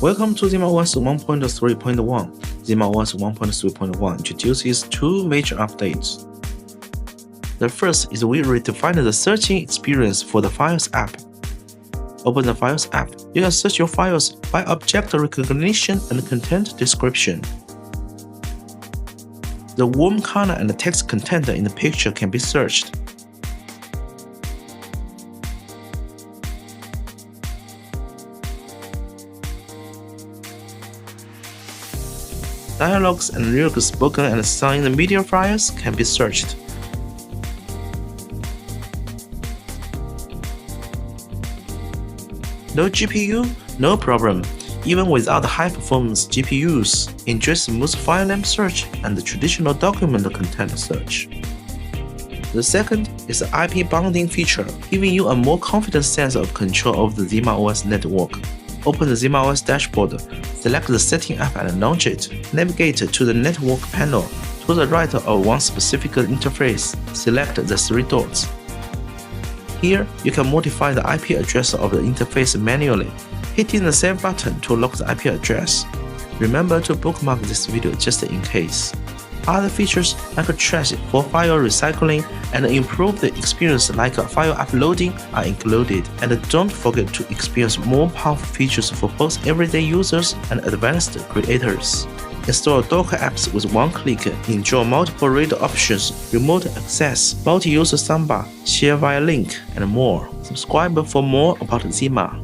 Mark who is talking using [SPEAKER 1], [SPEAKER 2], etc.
[SPEAKER 1] Welcome to ZimaOS 1.3.1. ZimaOS 1.3.1 introduces two major updates. The first is we redefined the searching experience for the Files app. Open the Files app. You can search your files by object recognition and content description. The warm color and the text content in the picture can be searched. Dialogues and lyrics spoken and sung in the media files can be searched. No GPU? No problem. Even without high-performance GPUs, enjoy smooth file name search and the traditional document content search. The second is the IP bounding feature, giving you a more confident sense of control of the ZimaOS network. Open the ZimaOS dashboard, select the Setting app and launch it. Navigate to the Network panel. To the right of one specific interface, select the three dots. Here, you can modify the IP address of the interface manually, hitting the Save button to lock the IP address. Remember to bookmark this video just in case. Other features like trash for file recycling and improve the experience like file uploading are included. And don't forget to experience more powerful features for both everyday users and advanced creators. Install Docker apps with one click, enjoy multiple read options, remote access, multi-user soundbar, share via link, and more. Subscribe for more about Zima.